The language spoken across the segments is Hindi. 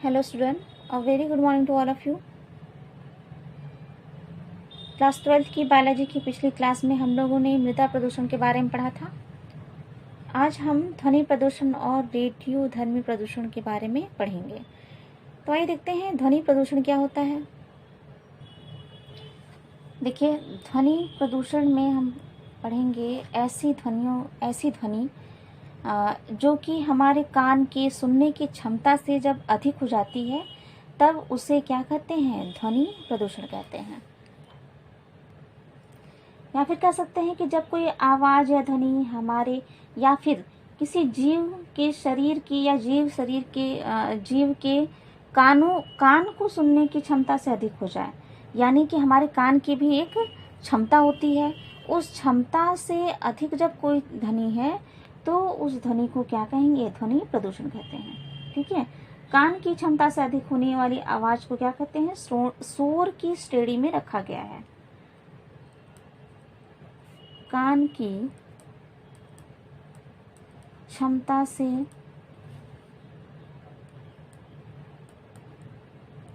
Hello student, a very good morning to all of you. Class 12 की बायोलॉजी की पिछली क्लास में हम लोगों ने मृदा प्रदूषण के बारे में पढ़ा था। आज हम ध्वनि प्रदूषण और रेडियोधर्मी प्रदूषण के बारे में पढ़ेंगे। तो आइए देखते हैं ध्वनि प्रदूषण क्या होता है। देखिए, ध्वनि प्रदूषण में हम पढ़ेंगे ऐसी ध्वनि जो कि हमारे कान के सुनने की क्षमता से जब अधिक हो जाती है तब उसे क्या कहते हैं, ध्वनि प्रदूषण कहते हैं। या फिर कह सकते हैं कि जब कोई आवाज़ या ध्वनि हमारे या फिर किसी जीव के शरीर की या जीव के कान को सुनने की क्षमता से अधिक हो जाए, यानी कि हमारे कान की भी एक क्षमता होती है, उस क्षमता से अधिक जब कोई ध्वनि है तो उस ध्वनि को क्या कहेंगे, ध्वनि प्रदूषण कहते हैं। ठीक है, कान की क्षमता से अधिक होने वाली आवाज़ को क्या कहते हैं, शोर की श्रेणी में रखा गया है। कान की क्षमता से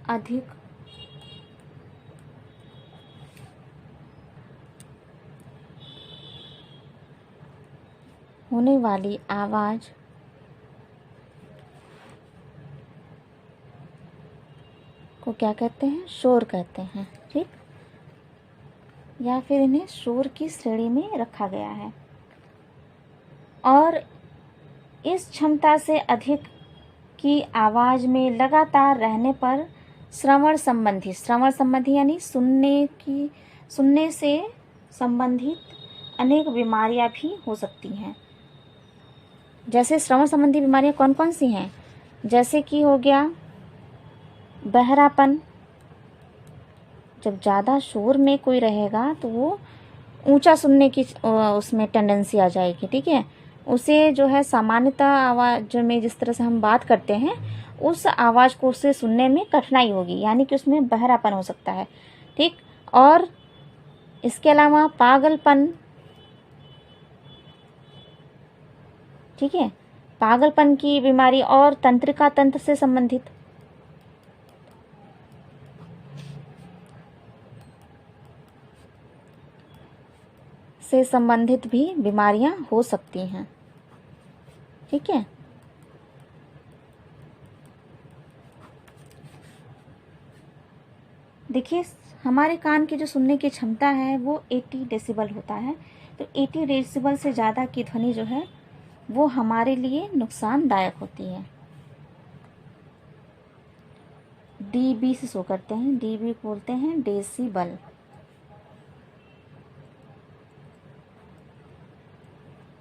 अधिक होने वाली आवाज़ को क्या कहते हैं, शोर कहते हैं। ठीक, या फिर इन्हें शोर की श्रेणी में रखा गया है। और इस क्षमता से अधिक की आवाज़ में लगातार रहने पर श्रवण संबंधी यानी सुनने से संबंधित अनेक बीमारियां भी हो सकती हैं। जैसे श्रवण संबंधी बीमारियां कौन कौन सी हैं, जैसे कि हो गया बहरापन। जब ज़्यादा शोर में कोई रहेगा तो वो ऊंचा सुनने की उसमें टेंडेंसी आ जाएगी। ठीक है, उसे जो है सामान्यतः आवाज़ में जिस तरह से हम बात करते हैं उस आवाज़ को उससे सुनने में कठिनाई होगी, यानी कि उसमें बहरापन हो सकता है। ठीक, और इसके अलावा पागलपन। ठीक है, पागलपन की बीमारी और तंत्रिका तंत्र से संबंधित भी बीमारियां हो सकती हैं। ठीक है, देखिए हमारे कान की जो सुनने की क्षमता है वो 80 डेसिबल होता है। तो 80 डेसिबल से ज़्यादा की ध्वनि जो है वो हमारे लिए नुकसानदायक होती है। डीबी से शो करते हैं, डीबी बोलते हैं डेसिबल।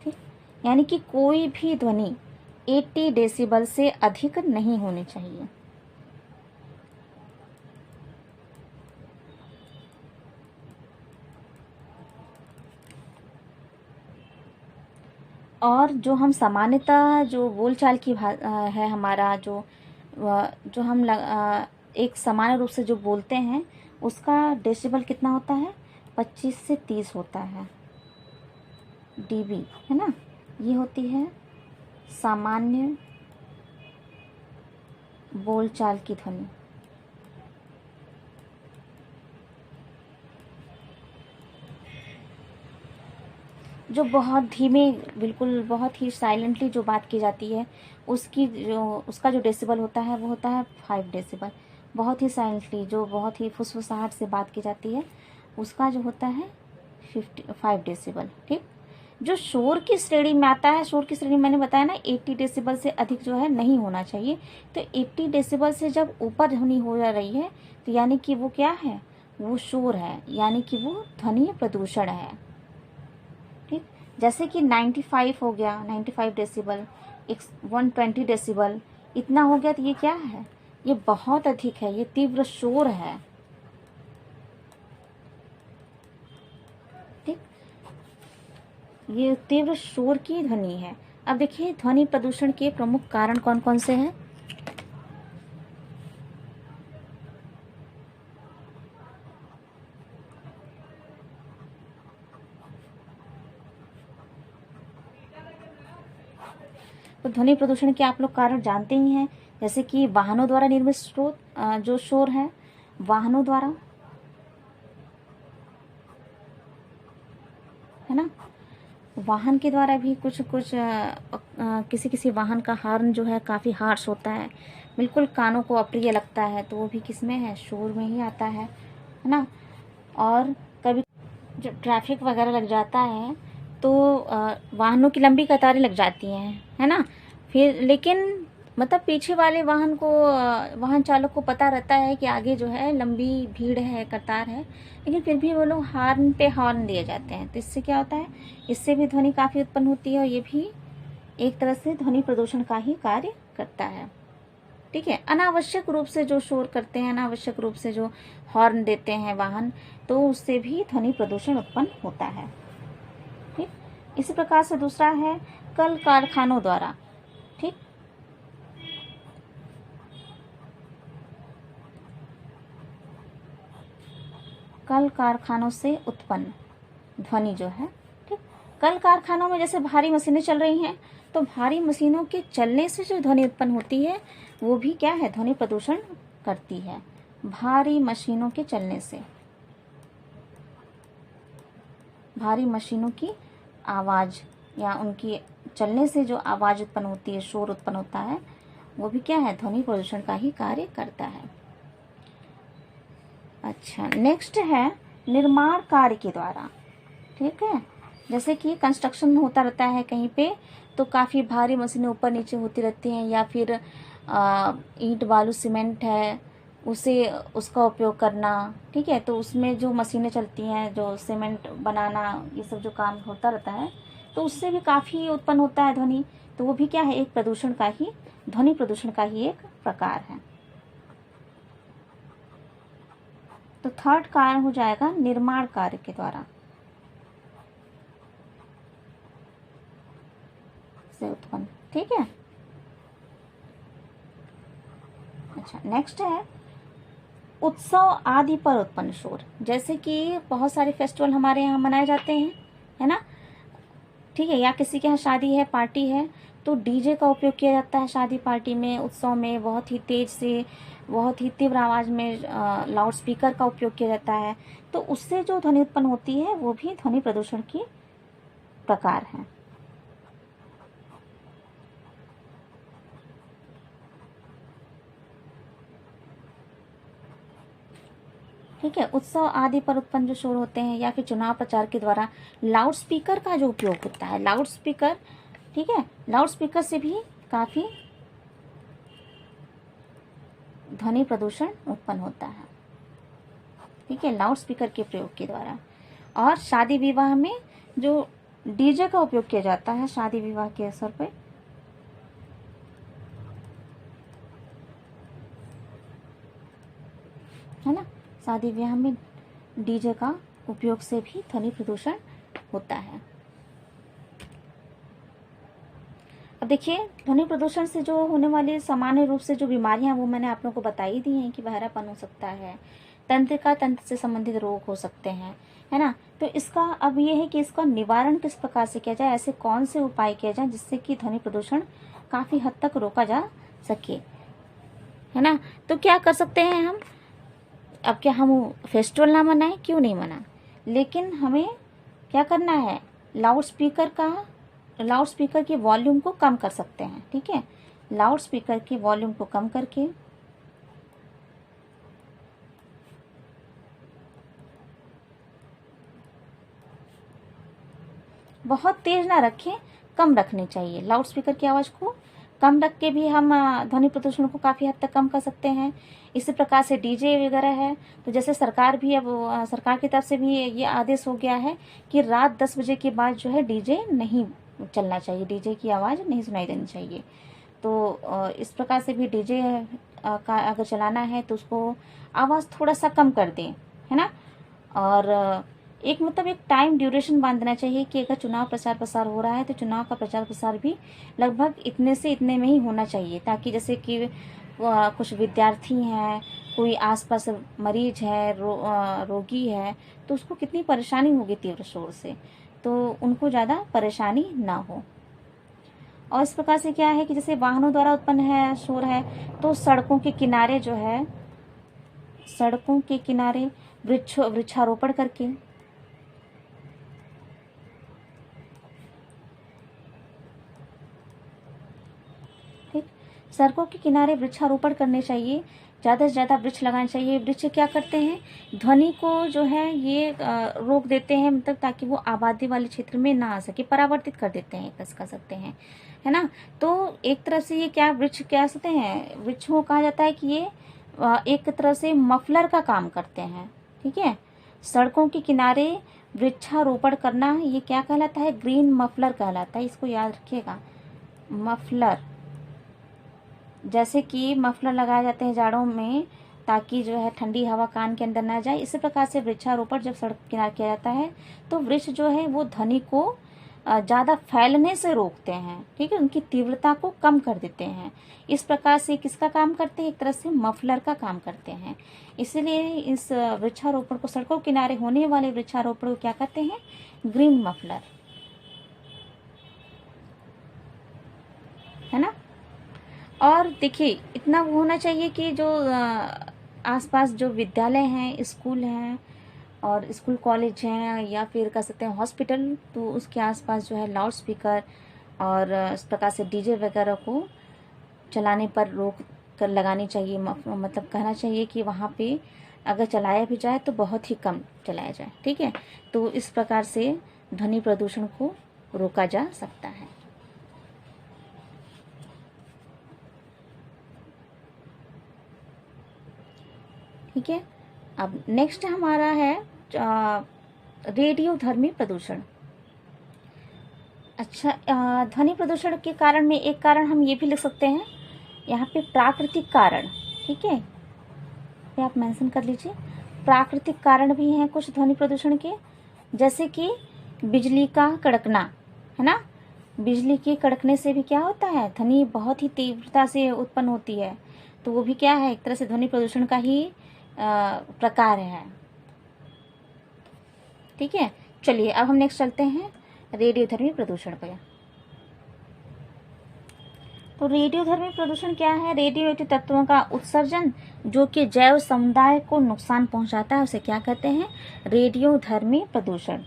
ठीक, यानी कि कोई भी ध्वनि 80 डेसिबल से अधिक नहीं होनी चाहिए। और जो हम सामान्यतः जो बोलचाल की है हमारा जो हम एक सामान्य रूप से जो बोलते हैं उसका डेसिबल कितना होता है, 25 से 30 होता है डीबी, है ना। ये होती है सामान्य बोलचाल की ध्वनि। जो बहुत धीमे, बिल्कुल बहुत ही साइलेंटली जो बात की जाती है उसका जो डेसिबल होता है वो होता है 5 डेसिबल। बहुत ही साइलेंटली, जो बहुत ही फुसफुसाहट से बात की जाती है उसका जो होता है 5 डेसिबल। ठीक, जो शोर की श्रेणी में आता है, शोर की श्रेणी मैंने बताया ना 80 डेसिबल से अधिक जो है नहीं होना चाहिए। तो 80 डेसिबल से जब ऊपर ध्वनि हो जा रही है तो यानी कि वो क्या है, वो शोर है, यानी कि वो ध्वनि प्रदूषण है। ठीक, जैसे कि 95 हो गया, 95 डेसिबल, 120 डेसिबल, इतना हो गया तो ये क्या है, ये बहुत अधिक है, ये तीव्र शोर है। ठीक, ये तीव्र शोर की ध्वनि है। अब देखिए ध्वनि प्रदूषण के प्रमुख कारण कौन कौन से हैं। तो ध्वनि प्रदूषण के आप लोग कारण जानते ही हैं, जैसे कि वाहनों द्वारा निर्मित जो शोर है, वाहनों द्वारा, है ना, वाहन के द्वारा भी कुछ कुछ किसी किसी वाहन का हॉर्न जो है काफ़ी हार्श होता है, बिल्कुल कानों को अप्रिय लगता है, तो वो भी किस में है, शोर में ही आता है ना। और कभी जब ट्रैफिक वगैरह लग जाता है तो वाहनों की लंबी कतारें लग जाती हैं, है ना, फिर लेकिन मतलब पीछे वाले वाहन चालक को पता रहता है कि आगे जो है लंबी भीड़ है, कतार है, लेकिन फिर भी वो लोग हॉर्न पे हॉर्न दिए जाते हैं। तो इससे क्या होता है, इससे भी ध्वनि काफ़ी उत्पन्न होती है और ये भी एक तरह से ध्वनि प्रदूषण का ही कार्य करता है। ठीक है, अनावश्यक रूप से जो शोर करते हैं, अनावश्यक रूप से जो हॉर्न देते हैं वाहन, तो उससे भी ध्वनि प्रदूषण उत्पन्न होता है। ठीक, इसी प्रकार से दूसरा है कल कारखानों द्वारा। ठीक, कल कारखानों से उत्पन्न ध्वनि जो है, ठीक, कल कारखानों में जैसे भारी मशीनें चल रही हैं, तो भारी मशीनों के चलने से जो ध्वनि उत्पन्न होती है वो भी क्या है, ध्वनि प्रदूषण करती है। भारी मशीनों के चलने से, भारी मशीनों की आवाज़ या उनकी चलने से जो आवाज़ उत्पन्न होती है, शोर उत्पन्न होता है, वो भी क्या है, ध्वनि प्रदूषण का ही कार्य करता है। अच्छा, नेक्स्ट है निर्माण कार्य के द्वारा। ठीक है, जैसे कि कंस्ट्रक्शन होता रहता है कहीं पे, तो काफ़ी भारी मशीनें ऊपर नीचे होती रहती हैं, या फिर ईंट बालू सीमेंट है उसका उपयोग करना। ठीक है, तो उसमें जो मशीनें चलती हैं, जो सीमेंट बनाना, ये सब जो काम होता रहता है, तो उससे भी काफ़ी उत्पन्न होता है ध्वनि। तो वो भी क्या है, एक प्रदूषण का ही, ध्वनि प्रदूषण का ही एक प्रकार है। तो थर्ड कारण हो जाएगा निर्माण कार्य के द्वारा से उत्पन्न। ठीक है, अच्छा, नेक्स्ट है उत्सव आदि पर उत्पन्न शोर। जैसे कि बहुत सारे फेस्टिवल हमारे यहाँ मनाए जाते हैं, है ना, ठीक है, या किसी के यहाँ शादी है, पार्टी है, तो डीजे का उपयोग किया जाता है शादी पार्टी में, उत्सव में बहुत ही तेज से, बहुत ही तीव्र आवाज़ में लाउड स्पीकर का उपयोग किया जाता है। तो उससे जो ध्वनि उत्पन्न होती है वो भी ध्वनि प्रदूषण की प्रकार है। ठीक है, उत्सव आदि पर उत्पन्न जो शोर होते हैं, या फिर चुनाव प्रचार के द्वारा लाउड स्पीकर का जो उपयोग होता है, लाउड स्पीकर, ठीक है, लाउड स्पीकर से भी काफ़ी ध्वनि प्रदूषण उत्पन्न होता है। ठीक है, लाउड स्पीकर के प्रयोग के द्वारा। और शादी विवाह में जो डीजे का उपयोग किया जाता है शादी विवाह के अवसर पर, है ना, शादी विवाह में डीजे का उपयोग से भी ध्वनि प्रदूषण होता है। अब देखिए, ध्वनि प्रदूषण से जो होने वाली सामान्य रूप से जो बीमारियां, वो मैंने आप लोगों को बता ही दी हैं कि बहरापन हो सकता है, तंत्र से संबंधित रोग हो सकते हैं, है ना। तो इसका अब ये है कि इसका निवारण किस प्रकार से किया जाए, ऐसे कौन से उपाय किया जाए जिससे कि ध्वनि प्रदूषण काफ़ी हद तक रोका जा सके, है ना। तो क्या कर सकते हैं हम, अब क्या हम फेस्टिवल ना मनाएं, क्यों नहीं मना, लेकिन हमें क्या करना है, लाउड स्पीकर के वॉल्यूम को कम कर सकते हैं। ठीक है, लाउड स्पीकर के वॉल्यूम को कम करके बहुत तेज ना रखें, कम रखनी चाहिए। लाउड स्पीकर की आवाज़ को कम रख के भी हम ध्वनि प्रदूषण को काफ़ी हद तक कम कर सकते हैं। इसी प्रकार से डीजे वगैरह है, तो जैसे सरकार भी अब सरकार की तरफ से भी ये आदेश हो गया है कि रात 10 बजे के बाद जो है डीजे नहीं चलना चाहिए, डीजे की आवाज़ नहीं सुनाई देनी चाहिए। तो इस प्रकार से भी डीजे का अगर चलाना है तो उसको आवाज़ थोड़ा सा कम कर दें, है ना। और एक मतलब एक टाइम ड्यूरेशन बांधना चाहिए कि अगर चुनाव प्रचार प्रसार हो रहा है तो चुनाव का प्रचार प्रसार भी लगभग इतने से इतने में ही होना चाहिए, ताकि जैसे कि कुछ विद्यार्थी हैं, कोई आसपास मरीज है, रोगी है, तो उसको कितनी परेशानी होगी तीव्र शोर से, तो उनको ज़्यादा परेशानी ना हो। और इस प्रकार से क्या है कि जैसे वाहनों द्वारा उत्पन्न है शोर है, तो सड़कों के किनारे जो है, सड़कों के किनारे वृक्षारोपण करके, ठीक, सड़कों के किनारे वृक्षारोपण करने चाहिए, ज़्यादा से ज़्यादा वृक्ष लगाने चाहिए। वृक्ष क्या करते हैं, ध्वनि को जो है ये रोक देते हैं, मतलब ताकि वो आबादी वाले क्षेत्र में ना आ सके, परावर्तित कर देते हैं, कह सकते हैं, है ना। तो एक तरह से ये क्या वृक्ष कह सकते हैं, वृक्षों को कहा जाता है कि ये एक तरह से मफलर का काम करते हैं, ठीक है। सड़कों के किनारे वृक्षारोपण करना ये क्या कहलाता है, ग्रीन मफलर कहलाता है, इसको याद रखिएगा, मफलर। जैसे कि मफलर लगाए जाते हैं जाड़ों में ताकि जो है ठंडी हवा कान के अंदर ना जाए, इसी प्रकार से वृक्षारोपण जब सड़क किनारे किया जाता है तो वृक्ष जो है वो ध्वनि को ज़्यादा फैलने से रोकते हैं, ठीक है, उनकी तीव्रता को कम कर देते हैं। इस प्रकार से किसका काम करते हैं, एक तरह से मफलर का काम करते हैं। इसीलिए इस वृक्षारोपण को, सड़कों किनारे होने वाले वृक्षारोपण को क्या कहते हैं, ग्रीन मफलर, है ना। और देखिए इतना होना चाहिए कि जो आसपास जो विद्यालय हैं, स्कूल हैं और स्कूल कॉलेज हैं या फिर कह सकते हैं हॉस्पिटल, तो उसके आसपास जो है लाउड स्पीकर और इस प्रकार से डीजे वगैरह को चलाने पर रोक कर लगानी चाहिए। मतलब कहना चाहिए कि वहाँ पे अगर चलाया भी जाए तो बहुत ही कम चलाया जाए, ठीक है। तो इस प्रकार से ध्वनि प्रदूषण को रोका जा सकता है। ठीक है, अब नेक्स्ट हमारा है रेडियोधर्मी प्रदूषण। अच्छा, ध्वनि प्रदूषण के कारण में एक कारण हम ये भी लिख सकते हैं यहाँ पे, प्राकृतिक कारण, ठीक है, ये आप मेंशन कर लीजिए। प्राकृतिक कारण भी हैं कुछ ध्वनि प्रदूषण के, जैसे कि बिजली का कड़कना, है ना। बिजली के कड़कने से भी क्या होता है, ध्वनि बहुत ही तीव्रता से उत्पन्न होती है, तो वो भी क्या है, एक तरह से ध्वनि प्रदूषण का ही प्रकार है, ठीक है। चलिए अब हम नेक्स्ट चलते हैं रेडियोधर्मी प्रदूषण पर। तो रेडियोधर्मी प्रदूषण क्या है, रेडियो एक्टिव तत्वों का उत्सर्जन जो कि जैव समुदाय को नुकसान पहुंचाता है, उसे क्या कहते हैं, रेडियोधर्मी प्रदूषण।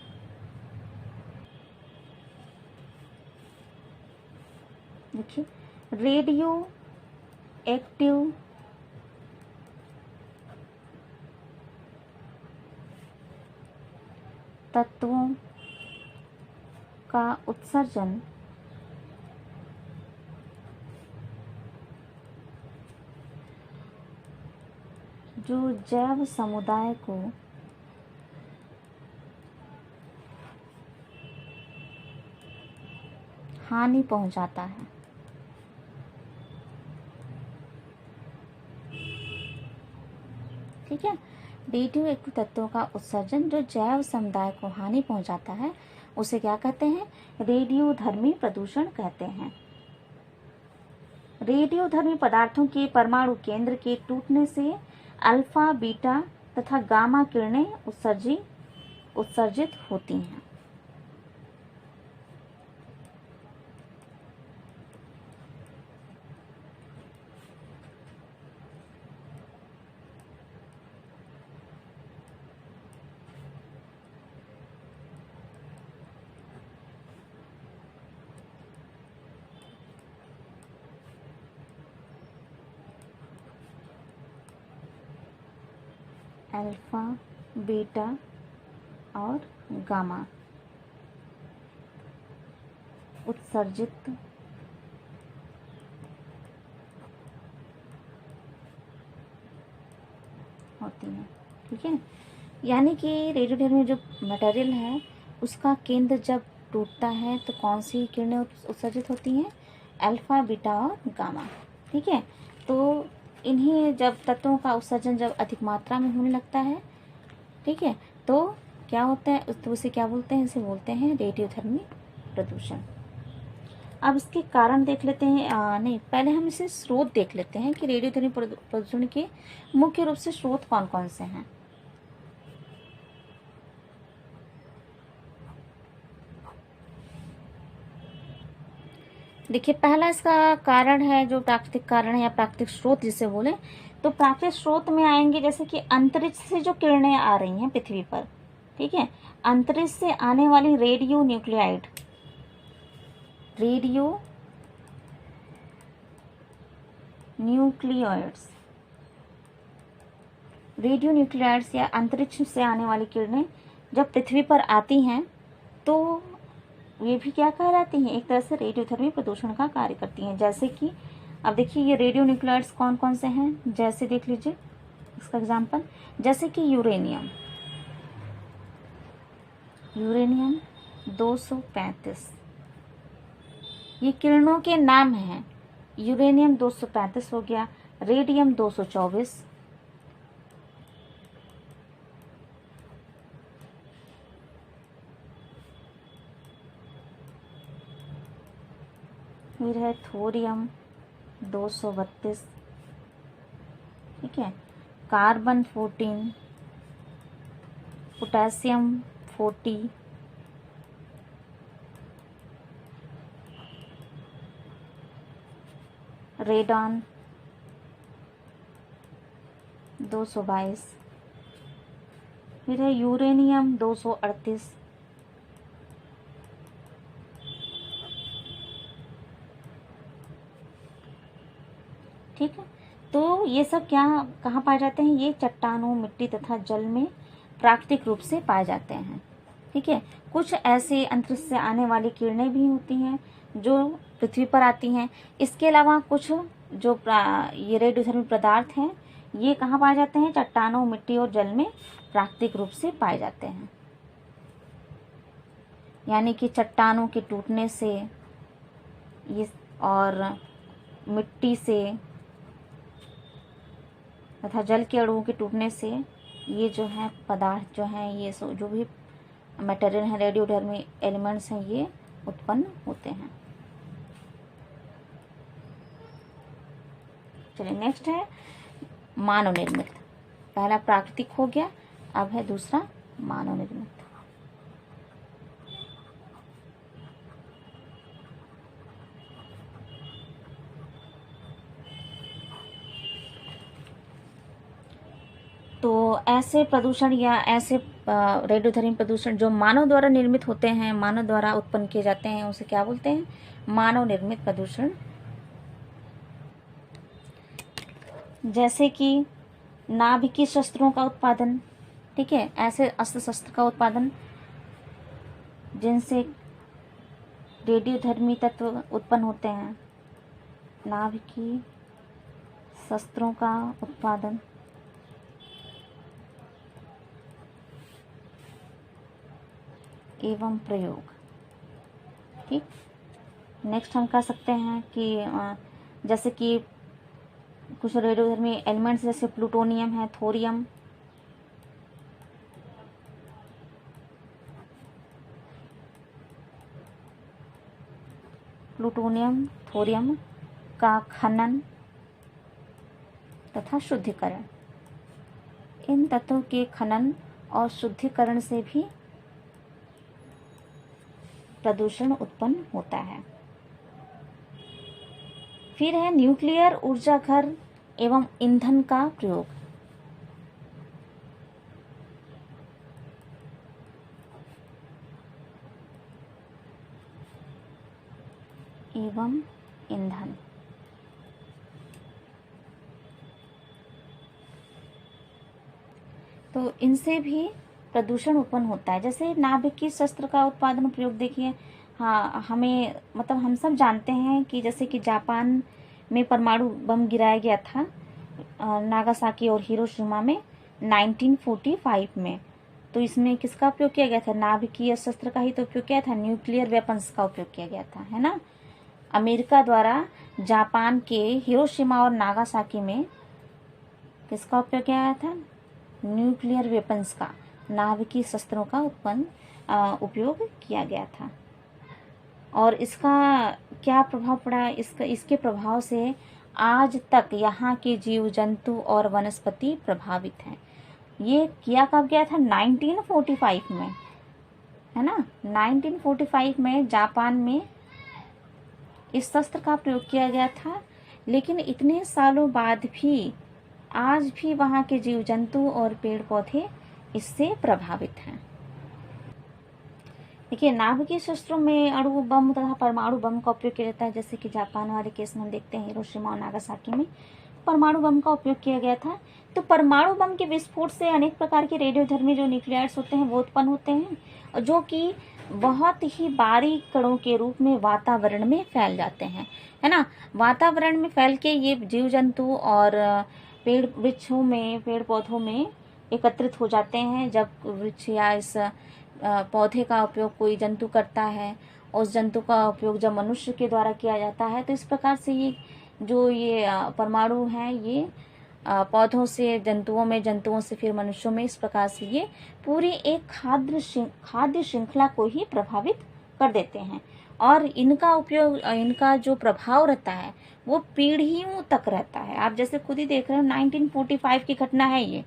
देखिए, रेडियो एक्टिव तत्वों का उत्सर्जन जो जैव समुदाय को हानि पहुंचाता है, ठीक है। रेडियो एक्टिव तत्वों का उत्सर्जन जो जैव समुदाय को हानि पहुंचाता है, उसे क्या कहते हैं, रेडियोधर्मी प्रदूषण कहते हैं। रेडियोधर्मी पदार्थों के परमाणु केंद्र के टूटने से अल्फा, बीटा तथा गामा किरणें उत्सर्जित होती हैं। अल्फा, बीटा और गामा उत्सर्जित होती है, ठीक है। यानी कि रेडियोधर्मी जो मटेरियल है उसका केंद्र जब टूटता है तो कौन सी किरणें उत्सर्जित होती हैं, अल्फा, बीटा और गामा, ठीक है। तो इन्हीं जब तत्वों का उत्सर्जन जब अधिक मात्रा में होने लगता है, ठीक है, तो क्या होता है, तो उसे क्या बोलते हैं, इसे बोलते हैं रेडियोधर्मी प्रदूषण। अब इसके कारण देख लेते हैं, नहीं पहले हम इसे स्रोत देख लेते हैं कि रेडियोधर्मी प्रदूषण के मुख्य रूप से स्रोत कौन कौन से हैं। देखिए, पहला इसका कारण है जो प्राकृतिक कारण है या प्राकृतिक स्रोत जिसे बोले, तो प्राकृतिक स्रोत में आएंगे जैसे कि अंतरिक्ष से जो किरणें आ रही हैं पृथ्वी पर, ठीक है, अंतरिक्ष से आने वाली radio nuclide, radio nucleoids, radio nuclides या अंतरिक्ष से आने वाली किरणें जब पृथ्वी पर आती हैं तो ये भी क्या कहलाती हैं, एक तरह से रेडियोधर्मी प्रदूषण का कार्य करती हैं। जैसे कि अब देखिए ये रेडियो न्यूक्लियाइड्स कौन कौन से हैं, जैसे देख लीजिए इसका एग्जांपल, जैसे कि यूरेनियम, यूरेनियम 235, ये किरणों के नाम हैं। यूरेनियम 235 हो गया, रेडियम 224, फिर है थोरियम 232, ठीक है, कार्बन 14, पोटेशियम 40, रेडॉन 222, फिर है यूरेनियम 238, ठीक है। तो ये सब क्या कहाँ पाए जाते हैं, ये चट्टानों, मिट्टी तथा जल में प्राकृतिक रूप से पाए जाते हैं, ठीक है। कुछ ऐसे अंतरिक्ष से आने वाली किरणें भी होती हैं जो पृथ्वी पर आती हैं। इसके अलावा कुछ जो ये रेडियोधर्मी पदार्थ हैं ये कहाँ पाए जाते हैं, चट्टानों, मिट्टी और जल में प्राकृतिक रूप से पाए जाते हैं। यानी कि चट्टानों के टूटने से ये और मिट्टी से तथा जल के अणुओं के टूटने से ये जो है पदार्थ जो हैं, ये जो भी मटेरियल हैं, रेडियोधर्मी एलिमेंट्स हैं, ये उत्पन्न होते हैं। चलिए नेक्स्ट है मानव निर्मित। पहला प्राकृतिक हो गया, अब है दूसरा मानव निर्मित। तो ऐसे प्रदूषण या ऐसे रेडियोधर्मी प्रदूषण जो मानव द्वारा निर्मित होते हैं, मानव द्वारा उत्पन्न किए जाते हैं, उसे क्या बोलते हैं, मानव निर्मित प्रदूषण। जैसे कि नाभिकीय शस्त्रों का उत्पादन, ठीक है, ऐसे अस्त्र शस्त्र का उत्पादन जिनसे रेडियोधर्मी तत्व उत्पन्न होते हैं, नाभिकीय शस्त्रों का उत्पादन, एवं प्रयोग, ठीक। नेक्स्ट हम कह सकते हैं कि जैसे कि कुछ रेडियोधर्मी एलिमेंट्स जैसे प्लूटोनियम है, थोरियम, प्लूटोनियम, थोरियम का खनन तथा शुद्धिकरण, इन तत्वों के खनन और शुद्धिकरण से भी प्रदूषण उत्पन्न होता है। फिर है न्यूक्लियर ऊर्जा घर एवं ईंधन का प्रयोग, एवं ईंधन, तो इनसे भी प्रदूषण उत्पन्न होता है। जैसे नाभिकीय शस्त्र का उत्पादन प्रयोग देखिए, हाँ हमें मतलब हम सब जानते हैं कि जैसे कि जापान में परमाणु बम गिराया गया था नागासाकी और हिरोशिमा में 1945 में, तो इसमें किसका उपयोग किया गया था, नाभिकीय शस्त्र का ही तो उपयोग किया था, न्यूक्लियर वेपन्स का उपयोग किया गया था, है ना। अमेरिका द्वारा जापान के हिरोशिमा और नागासाकी में किसका उपयोग किया गया था, न्यूक्लियर वेपन्स का, नाभिकीय शस्त्रों का उपयोग किया गया था। और इसका क्या प्रभाव पड़ा, इसके प्रभाव से आज तक यहाँ के जीव जंतु और वनस्पति प्रभावित हैं। ये किया कब गया था, 1945 में, है ना। 1945 में जापान में इस शस्त्र का प्रयोग किया गया था, लेकिन इतने सालों बाद भी आज भी वहाँ के जीव जंतु और पेड़ पौधे इससे प्रभावित हैं। देखिए, नाभिकीय शस्त्रों में अणु बम तथा परमाणु बम का उपयोग किया जाता है। जैसे कि जापान वाले केस में हम देखते हैं, हिरोशिमा और नागासाकी में परमाणु बम का उपयोग किया गया था। तो परमाणु बम के विस्फोट से अनेक प्रकार के रेडियोधर्मी जो न्यूक्लियाइड्स होते हैं वो उत्पन्न होते हैं, जो कि बहुत ही बारीक कणों के रूप में वातावरण में फैल जाते हैं, है ना। वातावरण में फैल के ये जीव जंतु और पेड़ वृक्षों में, पेड़ पौधों में एकत्रित हो जाते हैं। जब वृक्ष या इस पौधे का उपयोग कोई जंतु करता है, उस जंतु का उपयोग जब मनुष्य के द्वारा किया जाता है, तो इस प्रकार से ये जो ये परमाणु हैं, ये पौधों से जंतुओं में, जंतुओं से फिर मनुष्यों में, इस प्रकार से ये पूरी एक खाद्य श्रृंखला को ही प्रभावित कर देते हैं। और इनका उपयोग, इनका जो प्रभाव रहता है वो पीढ़ियों तक रहता है। आप जैसे खुद ही देख रहे हो, 1945 की घटना है ये,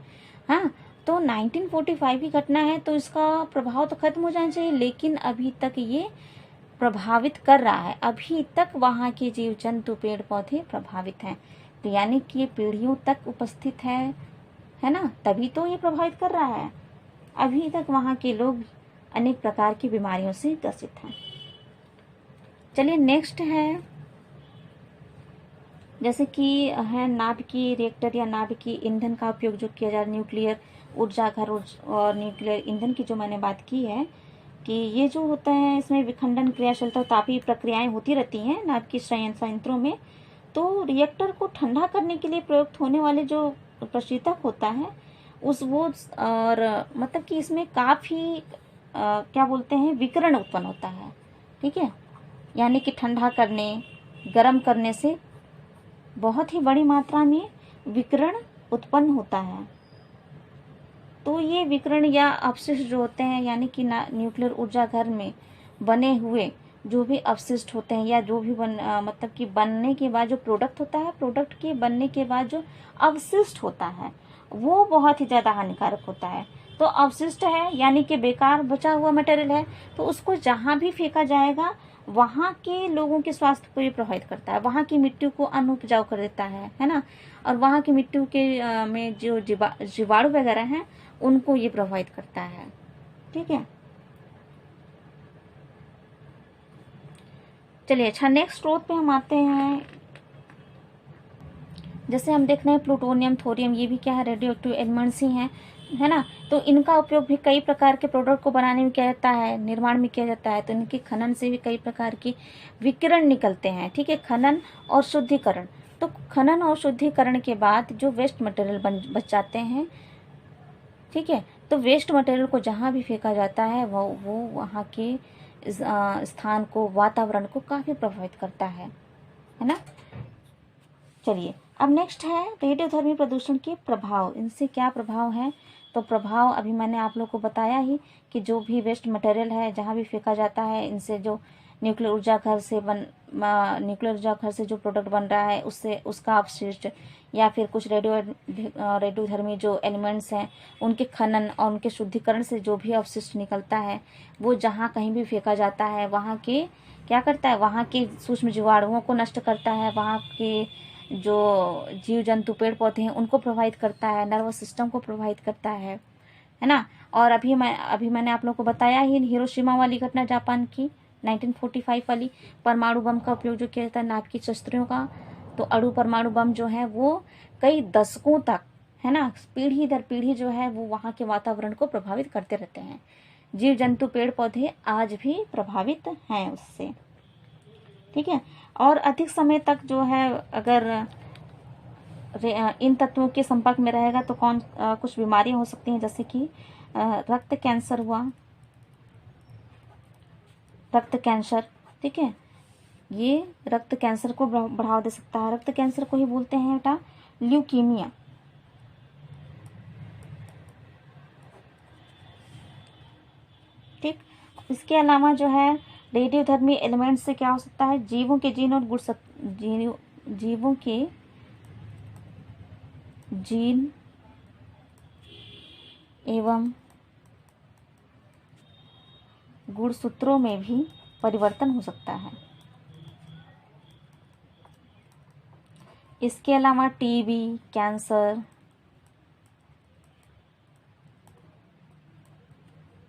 हाँ। तो 1945 की घटना है, तो इसका प्रभाव तो खत्म हो जाना चाहिए, लेकिन अभी तक ये प्रभावित कर रहा है। अभी तक वहाँ के जीव जंतु, पेड़ पौधे प्रभावित हैं। तो यानी कि ये पीढ़ियों तक उपस्थित है ना, तभी तो ये प्रभावित कर रहा है। अभी तक वहाँ के लोग अनेक प्रकार की बीमारियों से ग्रसित हैं। चलिए नेक्स्ट है, जैसे कि है नाभिकीय रिएक्टर या नाभिकीय ईंधन का उपयोग जो किया जा रहा है, न्यूक्लियर ऊर्जा घर और न्यूक्लियर ईंधन की जो मैंने बात की है, कि ये जो होता है इसमें विखंडन क्रियाशीलता, तापीय प्रक्रियाएं होती रहती हैं नाभिकीय संयंत्रों में। तो रिएक्टर को ठंडा करने के लिए प्रयुक्त होने वाले जो प्रशीतक होता है उस वो और मतलब कि इसमें काफ़ी क्या बोलते हैं, विकिरण उत्पन्न होता है, ठीक है। यानी कि ठंडा करने, गर्म करने से बहुत ही बड़ी मात्रा में विकिरण उत्पन्न होता है। तो ये विकिरण या अपशिष्ट जो होते हैं, यानी कि न्यूक्लियर ऊर्जा घर में बने हुए जो भी अपशिष्ट होते हैं, या जो भी मतलब कि बनने के बाद जो प्रोडक्ट होता है, प्रोडक्ट के बनने के बाद जो अवशिष्ट होता है वो बहुत ही ज़्यादा हानिकारक होता है। तो अवशिष्ट है यानी कि बेकार बचा हुआ मटेरियल है, तो उसको जहाँ भी फेंका जाएगा वहाँ के लोगों के स्वास्थ्य को ये प्रभावित करता है, वहाँ की मिट्टी को अनउपजाऊ कर देता है ना। और वहाँ की मिट्टी के में जो जीवाणु वगैरह हैं उनको ये प्रभावित करता है, ठीक है। चलिए अच्छा, नेक्स्ट स्रोत पे हम आते हैं। जैसे हम देख रहे हैं प्लूटोनियम, थोरियम, ये भी क्या है, रेडियो एक्टिव एलिमेंट्स ही हैं, है ना। तो इनका उपयोग भी कई प्रकार के प्रोडक्ट को बनाने में किया जाता है, निर्माण में किया जाता है। तो इनके खनन से भी कई प्रकार की विकिरण निकलते हैं, ठीक है। खनन और शुद्धिकरण, तो खनन और शुद्धिकरण के बाद जो वेस्ट मटेरियल बच जाते हैं, ठीक है। तो वेस्ट मटेरियल को जहाँ भी फेंका जाता है वो वहाँ के स्थान को, वातावरण को काफ़ी प्रभावित करता है ना। चलिए अब नेक्स्ट है रेडियोधर्मी प्रदूषण के प्रभाव। इनसे क्या प्रभाव है, तो प्रभाव अभी मैंने आप लोग को बताया ही कि जो भी वेस्ट मटेरियल है जहाँ भी फेंका जाता है, इनसे जो न्यूक्लियर ऊर्जा घर से जो प्रोडक्ट बन रहा है उससे, उसका अपशिष्ट, या फिर कुछ रेडियोधर्मी जो एलिमेंट्स हैं उनके खनन और उनके शुद्धिकरण से जो भी अपशिष्ट निकलता है वो जहाँ कहीं भी फेंका जाता है वहाँ के क्या करता है, वहाँ के सूक्ष्म जीवाणुओं को नष्ट करता है, वहाँ के जो जीव जंतु, पेड़ पौधे हैं उनको प्रभावित करता है, नर्वस सिस्टम को प्रभावित करता है ना। और अभी मैंने आप लोगों को बताया ही हिरोशिमा वाली घटना, जापान की 1945 वाली, परमाणु बम का उपयोग जो किया जाता है नाभिकीय शस्त्रों का। तो अणु परमाणु बम जो है वो कई दशकों तक, है ना, पीढ़ी दर पीढ़ी जो है वो वहाँ के वातावरण को प्रभावित करते रहते हैं। जीव जंतु, पेड़ पौधे आज भी प्रभावित हैं उससे, ठीक है। और अधिक समय तक जो है अगर इन तत्वों के संपर्क में रहेगा तो कुछ बीमारियां हो सकती हैं, जैसे कि रक्त कैंसर हुआ, रक्त कैंसर, ठीक है। ये रक्त कैंसर को बढ़ावा दे सकता है। रक्त कैंसर को ही बोलते हैं बेटा ल्यूकीमिया, ठीक। इसके अलावा जो है रेडियोधर्मी एलिमेंट से क्या हो सकता है, जीवों के जीन और जीवों के जीन एवं गुणसूत्रों में भी परिवर्तन हो सकता है। इसके अलावा टीबी, कैंसर,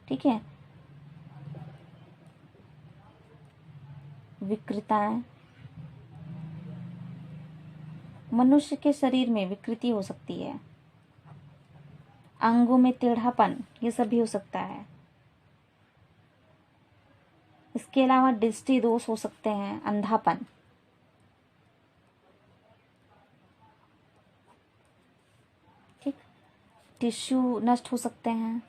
ठीक है, विकृताएं, मनुष्य के शरीर में विकृति हो सकती है, अंगों में टेढ़ापन, ये सब भी हो सकता है। इसके अलावा दृष्टि दोष हो सकते हैं, अंधापन, ठीक, टिश्यू नष्ट हो सकते हैं,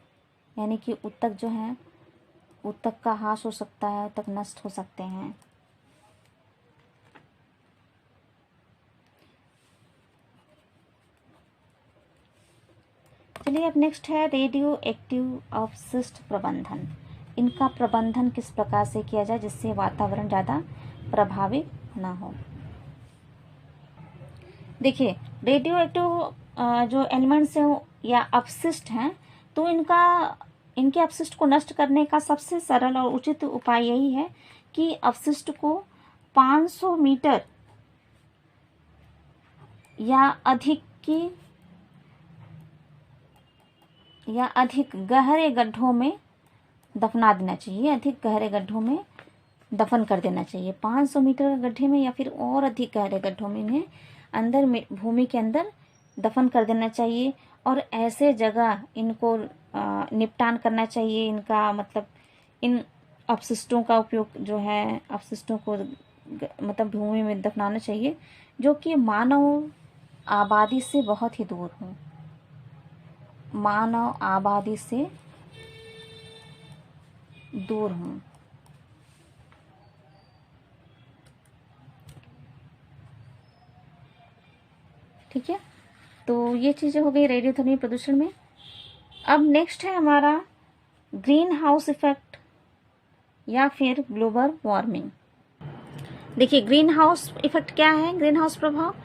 यानी कि ऊतक जो है, ऊतक का ह्रास हो सकता है, ऊतक नष्ट हो सकते हैं। चलिए अब नेक्स्ट है रेडियो एक्टिव अपशिष्ट प्रबंधन। इनका प्रबंधन किस प्रकार से किया जाए जिससे वातावरण ज़्यादा प्रभावित ना हो। देखिए, रेडियो एक्टिव जो एलिमेंट्स हैं या अपशिष्ट हैं, तो इनके अपशिष्ट को नष्ट करने का सबसे सरल और उचित उपाय यही है कि अपशिष्ट को 500 मीटर या अधिक गहरे गड्ढों में दफना देना चाहिए, अधिक गहरे गड्ढों में दफन कर देना चाहिए। 500 मीटर गड्ढे में या फिर और अधिक गहरे गड्ढों में इन्हें अंदर भूमि के अंदर दफन कर देना चाहिए। और ऐसे जगह इनको निपटान करना चाहिए। इनका मतलब इन अपशिष्टों का उपयोग जो है, अपशिष्टों को मतलब भूमि में दफनाना चाहिए जो कि मानव आबादी से बहुत ही दूर हो, मानव आबादी से दूर हों। ठीक है, तो ये चीज़ें हो गई रेडियोधर्मी प्रदूषण में। अब नेक्स्ट है हमारा ग्रीन हाउस इफेक्ट या फिर ग्लोबल वार्मिंग। देखिए, ग्रीन हाउस इफेक्ट क्या है? ग्रीन हाउस प्रभाव,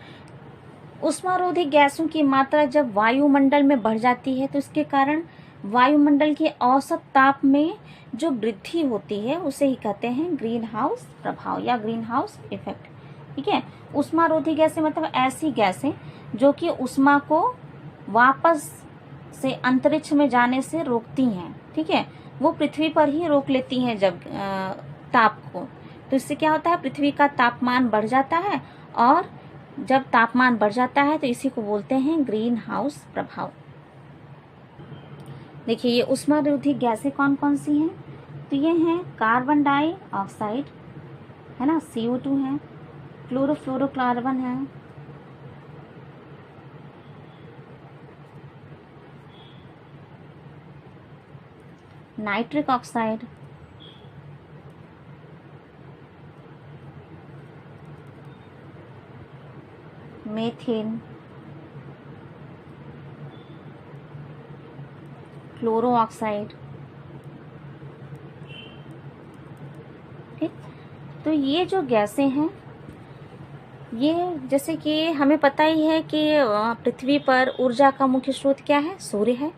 उष्मारोधी गैसों की मात्रा जब वायुमंडल में बढ़ जाती है तो इसके कारण वायुमंडल के औसत ताप में जो वृद्धि होती है उसे ही कहते हैं ग्रीन हाउस प्रभाव या ग्रीन हाउस इफेक्ट। ठीक है, उष्मारोधी गैसें मतलब ऐसी गैसें जो कि उष्मा को वापस से अंतरिक्ष में जाने से रोकती हैं। ठीक है, वो पृथ्वी पर ही रोक लेती हैं जब ताप को। तो इससे क्या होता है, पृथ्वी का तापमान बढ़ जाता है, और जब तापमान बढ़ जाता है तो इसी को बोलते हैं ग्रीन हाउस प्रभाव। देखिए, ये उष्मारोधी गैसें कौन कौन सी हैं? तो ये हैं कार्बन डाइऑक्साइड है ना, CO2 है, क्लोरोफ्लोरोकार्बन है, nitric oxide, methane, chloro oxide. ठीक, तो ये जो गैसें हैं, ये जैसे कि हमें पता ही है कि पृथ्वी पर ऊर्जा का मुख्य स्रोत क्या है? सूर्य है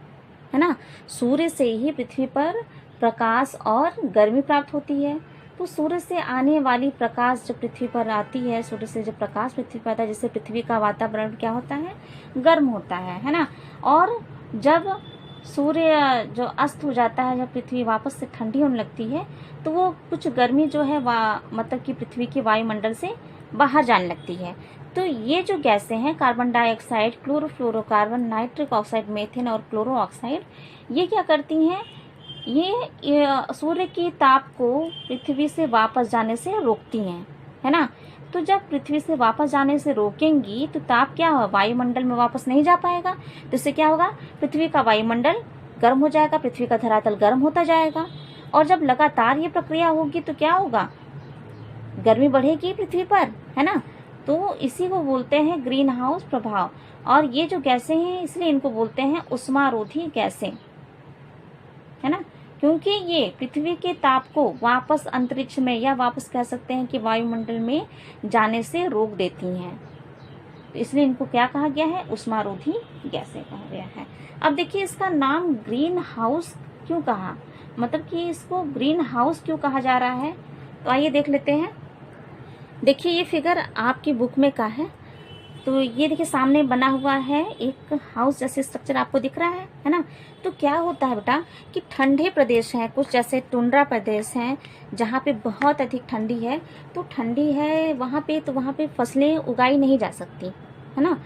ना। सूर्य से ही पृथ्वी पर प्रकाश और गर्मी प्राप्त होती है। तो सूर्य से आने वाली प्रकाश जब पृथ्वी पर आती है, सूर्य से जब प्रकाश पृथ्वी पर आता है, जिससे पृथ्वी का वातावरण क्या होता है? गर्म होता है ना। और जब सूर्य जो अस्त हो जाता है, जब पृथ्वी वापस से ठंडी होने लगती है, तो वो कुछ गर्मी जो है मतलब कि पृथ्वी के वायुमंडल से बाहर जाने लगती है। तो ये जो गैसें हैं, carbon dioxide, chlorofluorocarbon, nitric oxide, methane और क्लोरो ऑक्साइड, ये क्या करती हैं? ये सूर्य की ताप को पृथ्वी से वापस जाने से रोकती हैं, है ना। तो जब पृथ्वी से वापस जाने से रोकेंगी तो ताप क्या होगा? वायुमंडल में वापस नहीं जा पाएगा। तो इससे क्या होगा? पृथ्वी का वायुमंडल गर्म हो जाएगा, पृथ्वी का धरातल गर्म होता जाएगा। और जब लगातार ये प्रक्रिया होगी तो क्या होगा? गर्मी बढ़ेगी पृथ्वी पर, है ना। तो इसी को बोलते हैं ग्रीन हाउस प्रभाव। और ये जो गैसें हैं, इसलिए इनको बोलते हैं उष्मारोधी गैसें, है ना, क्योंकि ये पृथ्वी के ताप को वापस अंतरिक्ष में या वापस कह सकते हैं कि वायुमंडल में जाने से रोक देती हैं। तो इसलिए इनको क्या कहा गया है? उष्मारोधी गैसें कहा गया है। अब देखिए, इसका नाम ग्रीन हाउस क्यों कहा, मतलब कि इसको ग्रीन हाउस क्यों कहा जा रहा है? तो आइए देख लेते हैं। देखिए, ये फिगर आपकी बुक में का है। तो ये देखिए सामने बना हुआ है एक हाउस जैसे स्ट्रक्चर आपको दिख रहा है ना। तो क्या होता है बेटा कि ठंडे प्रदेश हैं कुछ, जैसे टुंड्रा प्रदेश हैं जहाँ पे बहुत अधिक ठंडी है, तो ठंडी है वहाँ पे, तो वहाँ पे फसलें उगाई नहीं जा सकती, है ना,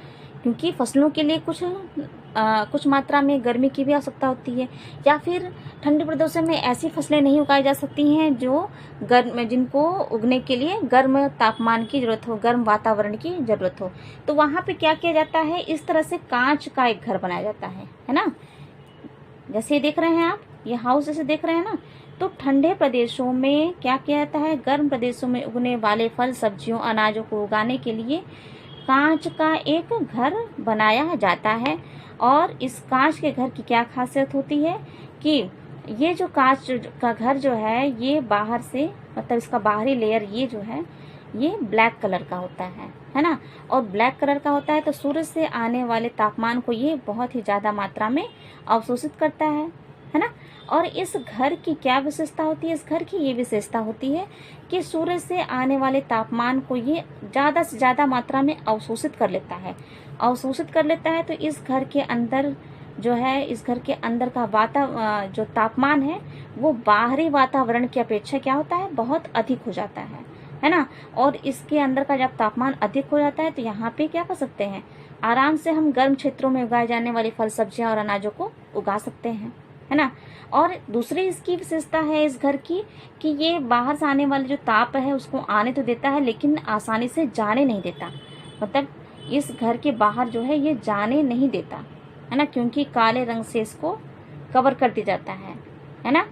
क्योंकि फसलों के लिए कुछ मात्रा में गर्मी की भी आवश्यकता होती है, या फिर ठंडे प्रदेशों में ऐसी फसलें नहीं उगाई जा सकती हैं जो जिनको उगने के लिए गर्म तापमान की जरूरत हो, गर्म वातावरण की जरूरत हो। तो वहाँ पे क्या किया जाता है, इस तरह से कांच का एक घर बनाया जाता है ना। जैसे ये देख रहे हैं आप, ये हाउस जैसे देख रहे हैं ना। तो ठंडे प्रदेशों में क्या किया जाता है, गर्म प्रदेशों में उगने वाले फल सब्जियों अनाजों को उगाने के लिए कांच का एक घर बनाया जाता है। और इस कांच के घर की क्या खासियत होती है कि ये जो कांच का घर जो है ये बाहर से, मतलब इसका बाहरी लेयर ये जो है ये ब्लैक कलर का होता है ना। और ब्लैक कलर का होता है तो सूरज से आने वाले तापमान को ये बहुत ही ज़्यादा मात्रा में अवशोषित करता है ना। और इस घर की क्या विशेषता होती है, इस घर की ये विशेषता होती है कि सूरज से आने वाले तापमान को ये ज़्यादा से ज़्यादा मात्रा में अवशोषित कर लेता है, तो इस घर के अंदर जो है, इस घर के अंदर का जो तापमान है वो बाहरी वातावरण की अपेक्षा क्या होता है, बहुत अधिक हो जाता है ना। और इसके अंदर का जब तापमान अधिक हो जाता है तो यहाँ पे क्या कर सकते हैं, आराम से हम गर्म क्षेत्रों में उगाए जाने वाली फल सब्जियां और अनाजों को उगा सकते हैं, है ना। और दूसरी इसकी विशेषता है इस घर की कि ये बाहर से आने वाले जो ताप है उसको आने तो देता है लेकिन आसानी से जाने नहीं देता, मतलब इस घर के बाहर जो है ये जाने नहीं देता, है ना, क्योंकि काले रंग से इसको कवर कर दिया जाता है ना।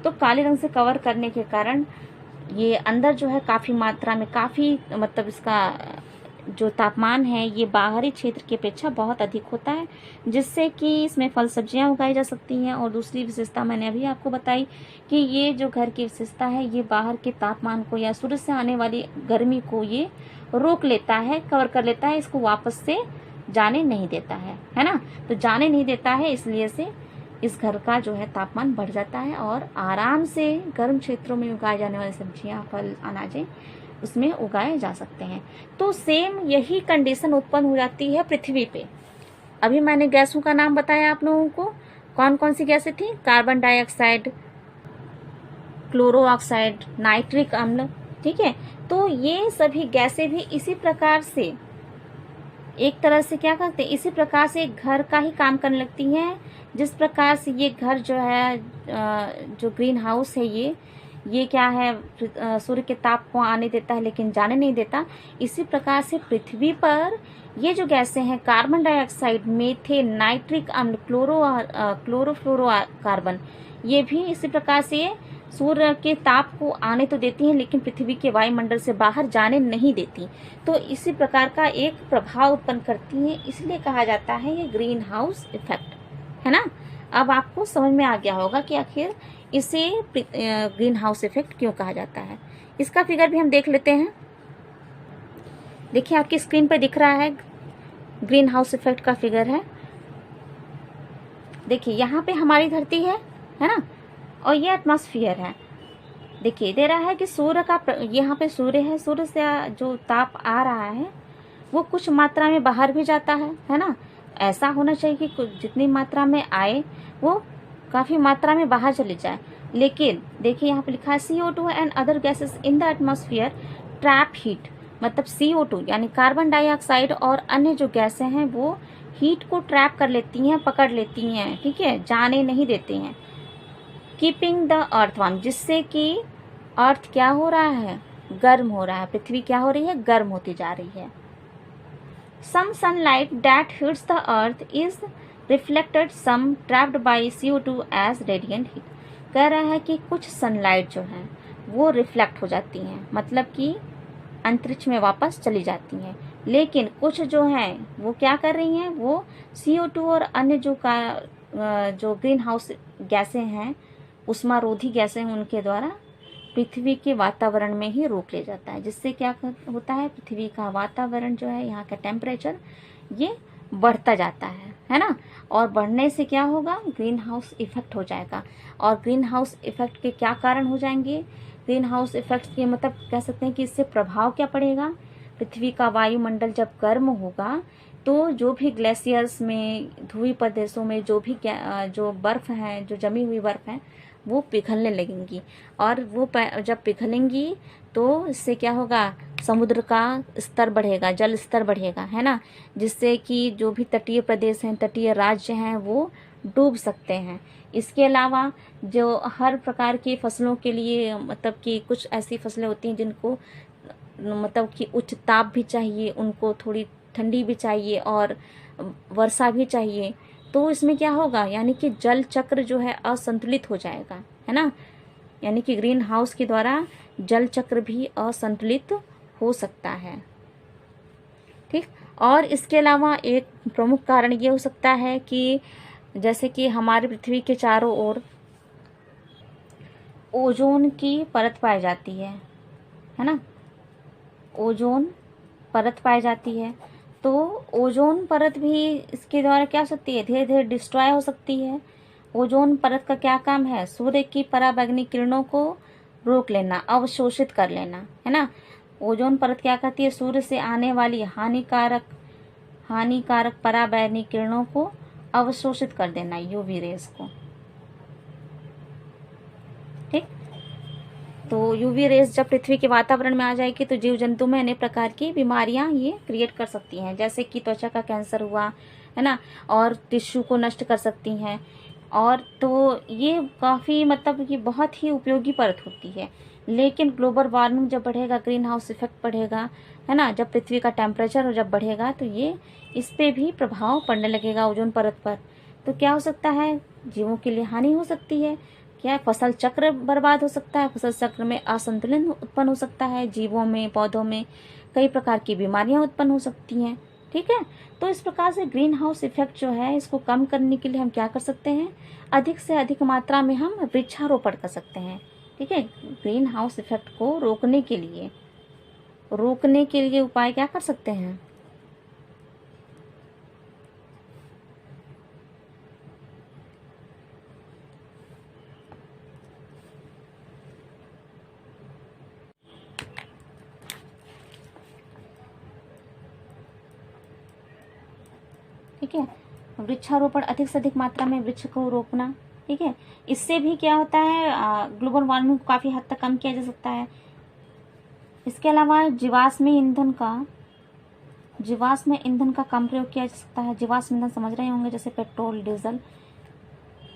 तो काले रंग से कवर करने के कारण ये अंदर जो है काफ़ी मात्रा में, काफ़ी मतलब इसका जो तापमान है ये बाहरी क्षेत्र की अपेक्षा बहुत अधिक होता है, जिससे कि इसमें फल सब्जियां उगाई जा सकती हैं। और दूसरी विशेषता मैंने अभी आपको बताई कि ये जो घर की विशेषता है ये बाहर के तापमान को या सूरज से आने वाली गर्मी को ये रोक लेता है, कवर कर लेता है, इसको वापस से जाने नहीं देता है ना। तो जाने नहीं देता है, इसलिए से इस घर का जो है तापमान बढ़ जाता है और आराम से गर्म क्षेत्रों में उगाए जाने वाली सब्जियां, फल, अनाजें उसमें उगाए जा सकते हैं। तो सेम यही कंडीशन उत्पन्न हो जाती है पृथ्वी पे। अभी मैंने गैसों का नाम बताया आप लोगों को, कौन कौन सी गैसें थी, carbon dioxide, chloro oxide, nitric अम्ल, ठीक है। तो ये सभी गैसें भी इसी प्रकार से एक तरह से क्या करते हैं, इसी प्रकार से एक घर का ही काम करने लगती हैं। जिस प्रकार से ये घर जो है, जो ग्रीन हाउस है ये क्या है, सूर्य के ताप को आने देता है लेकिन जाने नहीं देता। इसी प्रकार से पृथ्वी पर ये जो गैसें हैं, कार्बन डाइऑक्साइड, मीथेन, नाइट्रिक अम्ल, क्लोरोफ्लोरो कार्बन, ये भी इसी प्रकार से सूर्य के ताप को आने तो देती हैं लेकिन पृथ्वी के वायुमंडल से बाहर जाने नहीं देती। तो इसी प्रकार का एक प्रभाव उत्पन्न करती हैं, इसलिए कहा जाता है ये ग्रीन हाउस इफेक्ट, है ना। अब आपको समझ में आ गया होगा कि आखिर इसे ग्रीन हाउस इफेक्ट क्यों कहा जाता है। इसका फिगर भी हम देख लेते हैं। देखिए आपकी स्क्रीन पर दिख रहा है, ग्रीन हाउस इफेक्ट का फिगर है। देखिए यहाँ पे हमारी धरती है ना, और ये एटमॉस्फेयर है। देखिए दे रहा है कि सूर्य का, यहाँ पे सूर्य है, सूर्य से जो ताप आ रहा है वो कुछ मात्रा में बाहर भी जाता है ना। ऐसा होना चाहिए कि कुछ जितनी मात्रा में आए वो काफ़ी मात्रा में बाहर चली जाए। लेकिन देखिए यहाँ पे लिखा है CO2 and other gases in the atmosphere trap heat, मतलब CO2 यानी कार्बन डाइऑक्साइड और अन्य जो गैसें हैं वो हीट को ट्रैप कर लेती हैं, पकड़ लेती हैं, ठीक है, जाने नहीं देते हैं। कीपिंग द अर्थ वार्म, जिससे कि अर्थ क्या हो रहा है, गर्म हो रहा है, पृथ्वी क्या हो रही है, गर्म होती जा रही है। Some sunlight that hits the earth is reflected, some trapped by CO2 as radiant heat. कह रहा है कि कुछ सनलाइट जो है वो रिफ्लेक्ट हो जाती हैं, मतलब कि अंतरिक्ष में वापस चली जाती हैं, लेकिन कुछ जो हैं वो क्या कर रही हैं, वो CO2 और अन्य जो ग्रीन हाउस गैसें हैं, उष्मारोधी गैसें हैं, उनके द्वारा पृथ्वी के वातावरण में ही रोक ले जाता है, जिससे क्या होता है, पृथ्वी का वातावरण जो है, यहाँ का टेम्परेचर ये बढ़ता जाता है ना। और बढ़ने से क्या होगा, ग्रीन हाउस इफेक्ट हो जाएगा। और ग्रीन हाउस इफेक्ट के क्या कारण हो जाएंगे, ग्रीन हाउस इफेक्ट के मतलब कह सकते हैं कि इससे प्रभाव क्या पड़ेगा, पृथ्वी का वायुमंडल जब गर्म होगा तो जो भी ग्लेशियर्स में, ध्रुवीय प्रदेशों में जो भी जो बर्फ है, जो जमी हुई बर्फ है, वो पिघलने लगेंगी। और वो जब पिघलेंगी तो इससे क्या होगा, समुद्र का स्तर बढ़ेगा, जल स्तर बढ़ेगा, है ना, जिससे कि जो भी तटीय प्रदेश हैं, तटीय राज्य हैं, वो डूब सकते हैं। इसके अलावा जो हर प्रकार की फसलों के लिए, मतलब कि कुछ ऐसी फसलें होती हैं जिनको मतलब कि उच्च ताप भी चाहिए, उनको थोड़ी ठंडी भी चाहिए और वर्षा भी चाहिए, तो इसमें क्या होगा, यानी कि जल चक्र जो है असंतुलित हो जाएगा, है ना, यानी कि ग्रीन हाउस के द्वारा जल चक्र भी असंतुलित हो सकता है। ठीक। और इसके अलावा एक प्रमुख कारण ये हो सकता है कि जैसे कि हमारी पृथ्वी के चारों ओर ओजोन की परत पाई जाती है ना, ओजोन परत पाई जाती है, तो ओजोन परत भी इसके द्वारा क्या हो सकती है, धीरे धीरे डिस्ट्रॉय हो सकती है। ओजोन परत का क्या काम है, सूर्य की पराबैंगनी किरणों को रोक लेना, अवशोषित कर लेना, है ना। ओजोन परत क्या करती है, सूर्य से आने वाली हानिकारक पराबैंगनी किरणों को अवशोषित कर देना, यूवी रेस को। ठीक। तो यूवी रेस जब पृथ्वी के वातावरण में आ जाएगी तो जीव जंतु में अनेक प्रकार की बीमारियां ये क्रिएट कर सकती हैं, जैसे कि त्वचा का कैंसर हुआ, है ना, और टिश्यू को नष्ट कर सकती हैं। और तो ये काफ़ी मतलब कि बहुत ही उपयोगी परत होती है। लेकिन ग्लोबल वार्मिंग जब बढ़ेगा, ग्रीन हाउस इफेक्ट बढ़ेगा, है ना, जब पृथ्वी का टेम्परेचर जब बढ़ेगा तो ये इस पे भी प्रभाव पड़ने लगेगा, ओजोन परत पर। तो क्या हो सकता है, जीवों के लिए हानि हो सकती है, क्या फसल चक्र बर्बाद हो सकता है, फसल चक्र में असंतुलन उत्पन्न हो सकता है, जीवों में, पौधों में कई प्रकार की बीमारियां उत्पन्न हो सकती हैं। ठीक है। तो इस प्रकार से ग्रीन हाउस इफेक्ट जो है, इसको कम करने के लिए हम क्या कर सकते हैं, अधिक से अधिक मात्रा में हम वृक्षारोपण कर सकते हैं। ठीक है। ग्रीन हाउस इफेक्ट को रोकने के लिए उपाय क्या कर सकते हैं, ठीक है, वृक्षारोपण, अधिक से अधिक मात्रा में वृक्ष को रोपना। ठीक है। इससे भी क्या होता है, ग्लोबल वार्मिंग को काफ़ी हद तक कम किया जा सकता है। इसके अलावा जीवाश्म ईंधन का कम प्रयोग किया जा सकता है। जीवाश्म ईंधन समझ रहे होंगे, जैसे पेट्रोल, डीजल,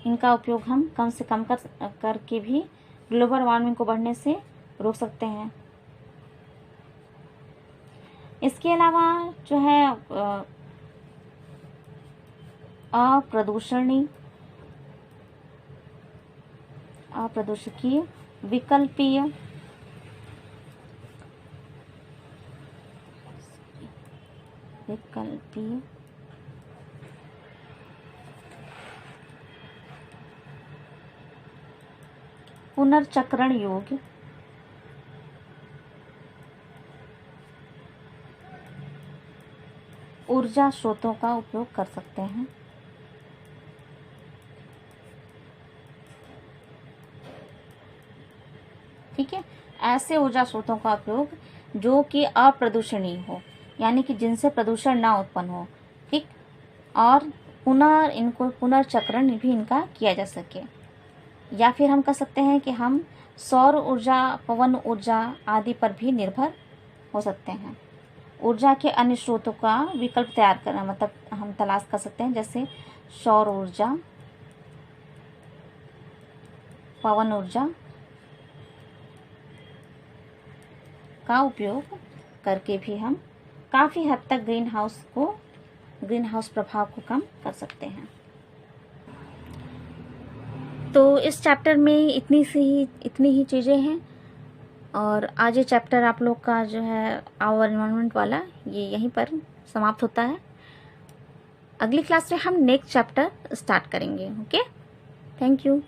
इनका उपयोग हम कम से कम करके भी ग्लोबल वार्मिंग को बढ़ने से रोक सकते हैं। इसके अलावा जो है अप्रदूषकीय विकल्पीय पुनर्चक्रण योग्य ऊर्जा स्रोतों का उपयोग कर सकते हैं। ठीक है। ऐसे ऊर्जा स्रोतों का उपयोग जो कि अप्रदूषणीय हो, यानी कि जिनसे प्रदूषण ना उत्पन्न हो। ठीक। और इनको पुनर्चक्रण भी इनका किया जा सके। या फिर हम कह सकते हैं कि हम सौर ऊर्जा, पवन ऊर्जा आदि पर भी निर्भर हो सकते हैं। ऊर्जा के अन्य स्रोतों का विकल्प तैयार करना, मतलब हम तलाश कर सकते हैं, जैसे सौर ऊर्जा, पवन ऊर्जा का उपयोग करके भी हम काफ़ी हद तक ग्रीन हाउस प्रभाव को कम कर सकते हैं। तो इस चैप्टर में इतनी ही चीज़ें हैं। और आज ये चैप्टर आप लोग का जो है आवर एनवायरनमेंट वाला, ये यहीं पर समाप्त होता है। अगली क्लास में हम नेक्स्ट चैप्टर स्टार्ट करेंगे। Okay, thank you.